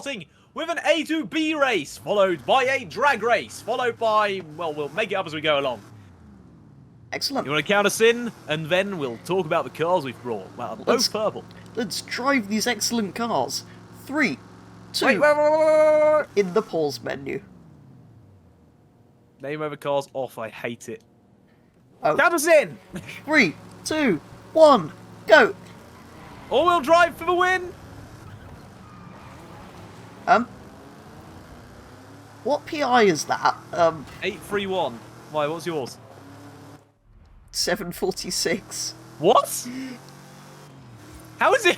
starting with an A to B race, followed by a drag race, followed by, well, we'll make it up as we go along. Excellent. You want to count us in, and then we'll talk about the cars we've brought. Well, both purple. Let's drive these excellent cars. 3, 2, Wait. in the pause menu. Name over cars off, I hate it. Oh. Count us in! 3, 2, 1, go! All-wheel drive for the win! What PI is that? 831. Why, what's yours? 746. What? How is it?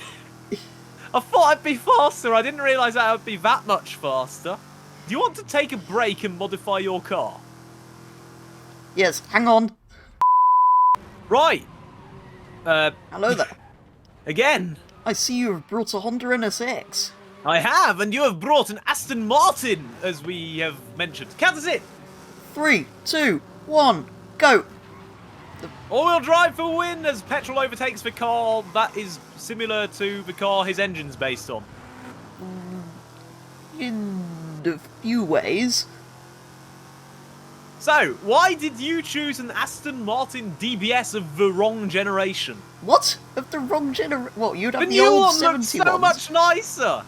I thought I'd be faster. I didn't realise that I'd be that much faster. Do you want to take a break and modify your car? Yes, hang on. Right. Hello there. Again. I see you have brought a Honda NSX. I have, and you have brought an Aston Martin, as we have mentioned. Count us in. 3, 2, 1, go! All-wheel drive for win as petrol overtakes the car that is similar to the car his engine's based on. In a few ways. So, why did you choose an Aston Martin DBS of the wrong generation? What? Of the wrong generation? What, you'd have The the new old one 70 looks so ones? much nicer!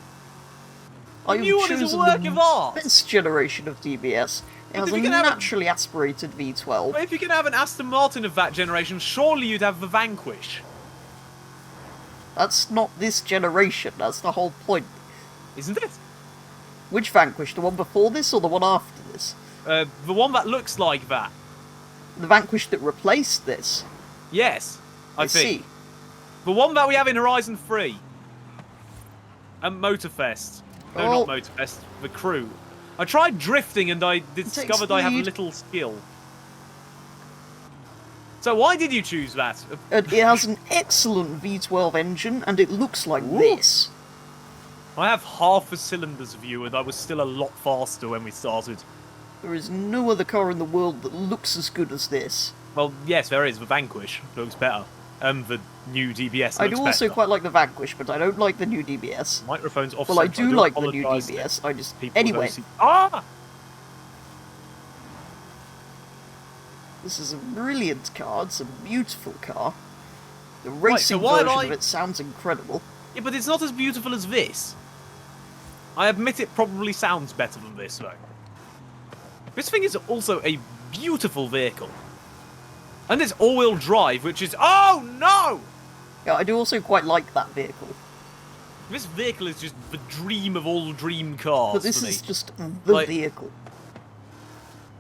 The new one is a work of art! Best generation of DBS. It has a naturally aspirated V12. But if you can have an Aston Martin of that generation, surely you'd have the Vanquish. That's not this generation, that's the whole point. Isn't it? Which Vanquish? The one before this or the one after this? The one that looks like that. The Vanquish that replaced this? Yes, I think. See. The one that we have in Horizon 3. And Motorfest. No, not Motorfest. The Crew. I tried drifting and I discovered I have little skill. So why did you choose that? It has an excellent V12 engine and it looks like this. I have half a cylinder's view and I was still a lot faster when we started. There is no other car in the world that looks as good as this. Well, yes, there is. The Vanquish looks better. The new DBS looks better. I do also quite like the Vanquish, but I don't like the new DBS. Microphone's off. Well, I do like the new DBS. I just... Anyway. Ah! This is a brilliant car. It's a beautiful car. The racing version of it sounds incredible. Yeah, but it's not as beautiful as this. I admit it probably sounds better than this, though. This thing is also a beautiful vehicle. And it's all-wheel drive, which is... Oh, no! Yeah, I do also quite like that vehicle. This vehicle is just the dream of all dream cars. But this is just the vehicle.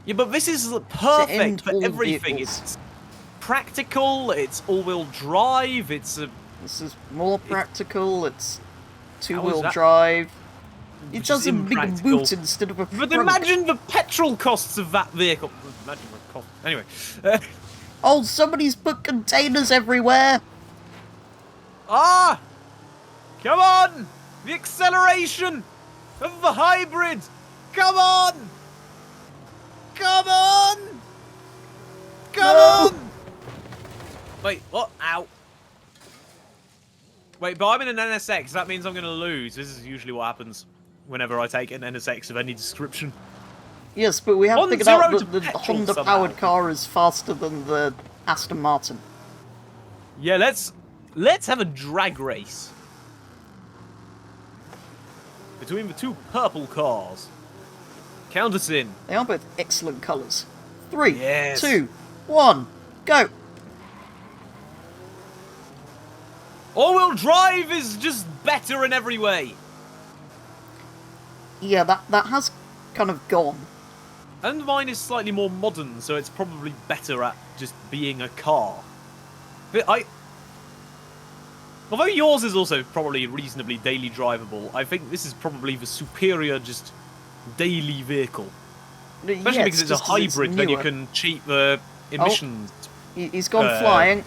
Yeah, but this is perfect for everything. It's practical, it's all-wheel drive, it's a... This is more practical, it's two-wheel drive. It does a big boot instead of a front. But imagine the petrol costs of that vehicle. Imagine the cost. Anyway. Oh, somebody's put containers everywhere! Ah! Come on! The acceleration of the hybrid! Come on! Come on! Come on! Wait, what? Ow. Wait, but I'm in an NSX. That means I'm going to lose. This is usually what happens whenever I take an NSX of any description. Yes, but we have figured out that the Honda-powered car is faster than the Aston Martin. Yeah, let's have a drag race between the two purple cars. Count us in. They are both excellent colours. 3, 2, 1, go! All-wheel drive is just better in every way. Yeah, that has kind of gone. And mine is slightly more modern, so it's probably better at just being a car. But although yours is also probably reasonably daily drivable, I think this is probably the superior just daily vehicle. Especially because it's a hybrid, then you can cheat the emissions. Oh, he's gone flying.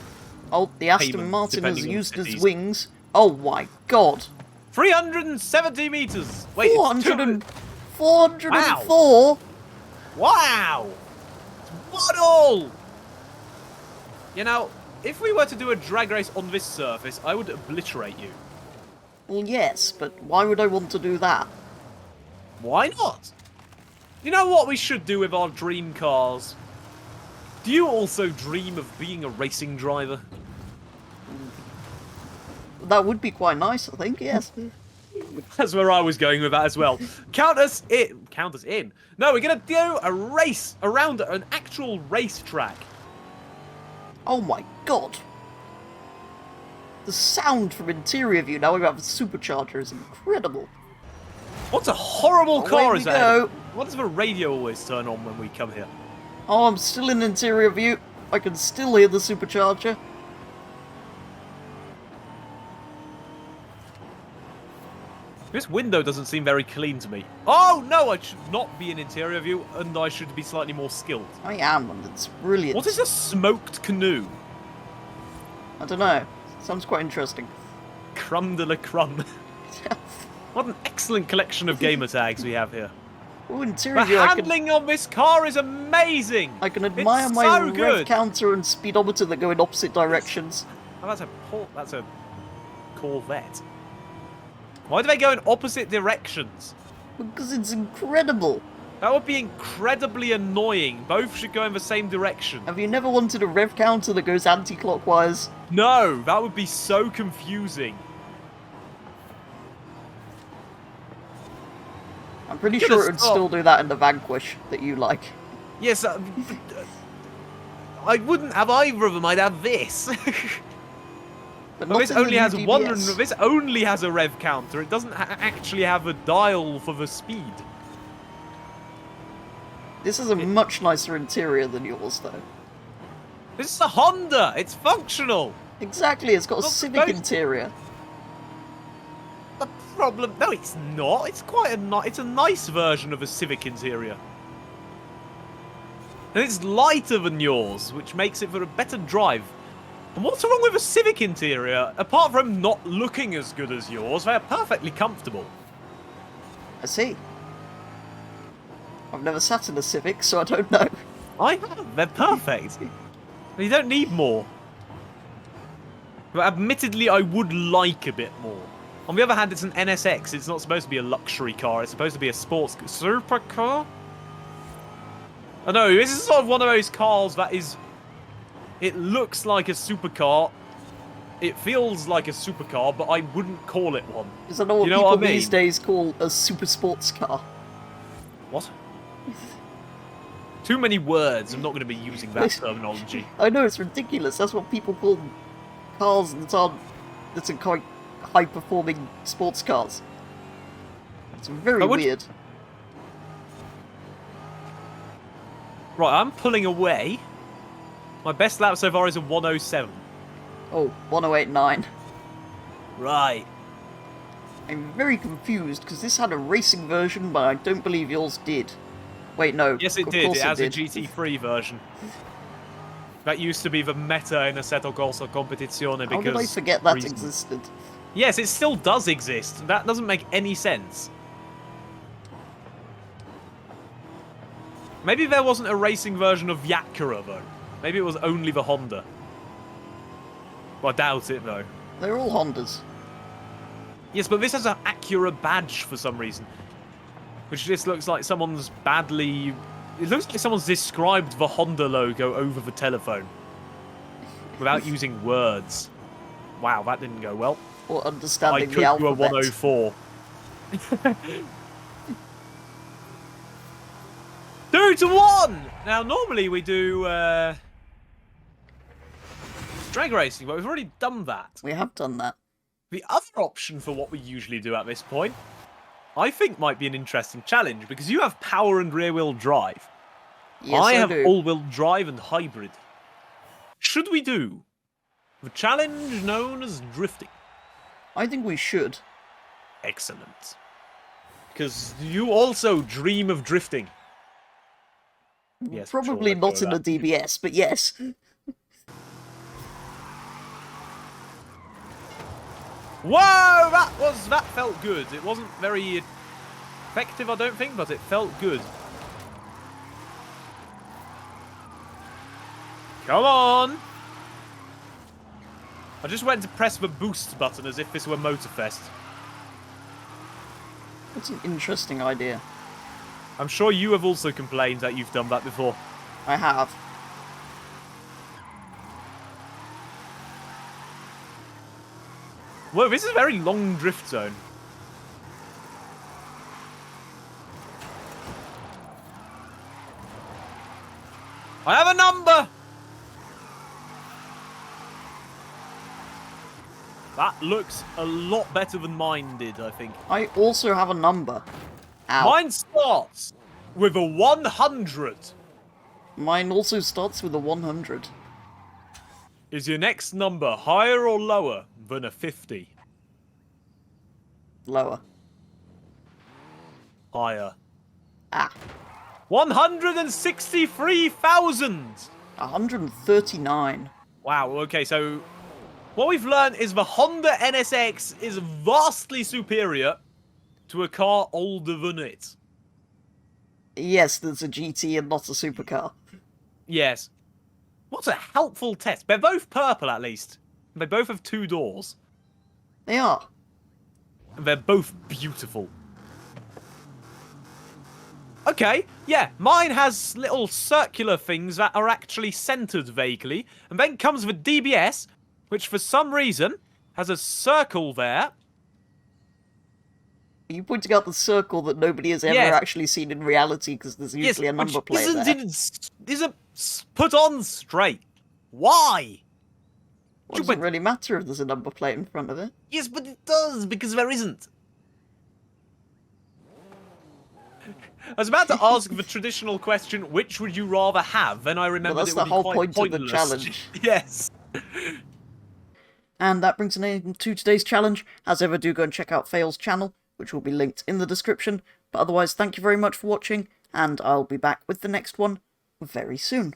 Oh, the Aston Martin has used his wings. Oh my god. 370 meters. Wait, 404. Wow! What all? You know, if we were to do a drag race on this surface, I would obliterate you. Well, yes, but why would I want to do that? Why not? You know what we should do with our dream cars? Do you also dream of being a racing driver? That would be quite nice, I think, yes. That's where I was going with that as well. Count us in. Count us in. No, we're going to do a race around an actual racetrack. Oh my god. The sound from interior view now we have a supercharger is incredible. What a horrible car is that? Go. Why does the radio always turn on when we come here? Oh, I'm still in interior view. I can still hear the supercharger. This window doesn't seem very clean to me. Oh, no, I should not be in interior view, and I should be slightly more skilled. I am, and it's brilliant. What is a smoked canoe? I don't know. Sounds quite interesting. Crumb de la crumb. What an excellent collection of gamer tags we have here. Oh, interior The view, handling on this car is amazing. I can admire It's my so rev good. counter and speedometer that go in opposite directions. Oh, that's a Corvette. Why do they go in opposite directions? Because it's incredible. That would be incredibly annoying. Both should go in the same direction. Have you never wanted a rev counter that goes anti-clockwise? No, that would be so confusing. I'm pretty sure it would still do that in the Vanquish that you like. Yes, I wouldn't have either of them. I'd have this. But Well, not this in only the has new one. DBS. This only has a rev counter. It doesn't actually have a dial for the speed. This is a much nicer interior than yours, though. This is a Honda. It's functional. Exactly, it's got a Civic interior. The problem? No, it's not. It's quite a it's a nice version of a Civic interior. And it's lighter than yours, which makes it for a better drive. And what's wrong with a Civic interior? Apart from not looking as good as yours, they're perfectly comfortable. I see. I've never sat in a Civic, so I don't know. I have. They're perfect. You don't need more. But admittedly, I would like a bit more. On the other hand, it's an NSX. It's not supposed to be a luxury car. It's supposed to be a sports supercar. I know, this is sort of one of those cars that is... It looks like a supercar. It feels like a supercar, but I wouldn't call it one. Is that what You know people what I mean? these days call a super sports car? What? Too many words. I'm not going to be using that terminology. I know, it's ridiculous. That's what people call cars that's in quite high-performing sports cars. It's very weird. Right, I'm pulling away. My best lap so far is a 107. Oh, 1089. Right. I'm very confused, because this had a racing version, but I don't believe yours did. Wait, no. Yes, it of did. course It has did. a GT3 version. That used to be the meta in Assetto Corsa Competizione because... How did I forget that reasons. existed? Yes, it still does exist. That doesn't make any sense. Maybe there wasn't a racing version of Yakura, though. Maybe it was only the Honda. Well, I doubt it, though. They're all Hondas. Yes, but this has an Acura badge for some reason. Which just looks like someone's badly... It looks like someone's described the Honda logo over the telephone. Without using words. Wow, that didn't go well. Or I understanding could the do a alphabet. 104. 2-1! Now, normally we do drag racing, but we've already done that. We have done that. The other option for what we usually do at this point, I think might be an interesting challenge, because you have power and rear-wheel drive. Yes, I have do. all-wheel drive and hybrid. Should we do the challenge known as drifting? I think we should. Excellent. Because you also dream of drifting. Yes, Probably sure, not in a DBS, but yes. Whoa! That felt good. It wasn't very effective, I don't think, but it felt good. Come on! I just went to press the boost button as if this were Motorfest. That's an interesting idea. I'm sure you have also complained that you've done that before. I have. Whoa, this is a very long drift zone. I have a number! That looks a lot better than mine did, I think. I also have a number. Ow. Mine starts with a 100. Mine also starts with a 100. Is your next number higher or lower than a 50? Lower. Higher. Ah. 163,000! 139. Wow, okay, so what we've learned is the Honda NSX is vastly superior to a car older than it. Yes, there's a GT and not a supercar. Yes. What a helpful test. They're both purple, at least. They both have 2 doors. They are. And they're both beautiful. Okay, yeah, mine has little circular things that are actually centered vaguely. And then comes the DBS, which for some reason has a circle there. Are you pointing out the circle that nobody has ever actually seen in reality because there's usually a number plate there? Isn't put on straight. Why? Well, it doesn't really matter if there's a number plate in front of it. Yes, but it does, because there isn't. I was about to ask the traditional question, which would you rather have? Then I remembered that's the whole point of the challenge. Yes. And that brings an end to today's challenge. As ever, do go and check out Fail's channel, which will be linked in the description. But otherwise, thank you very much for watching, and I'll be back with the next one very soon.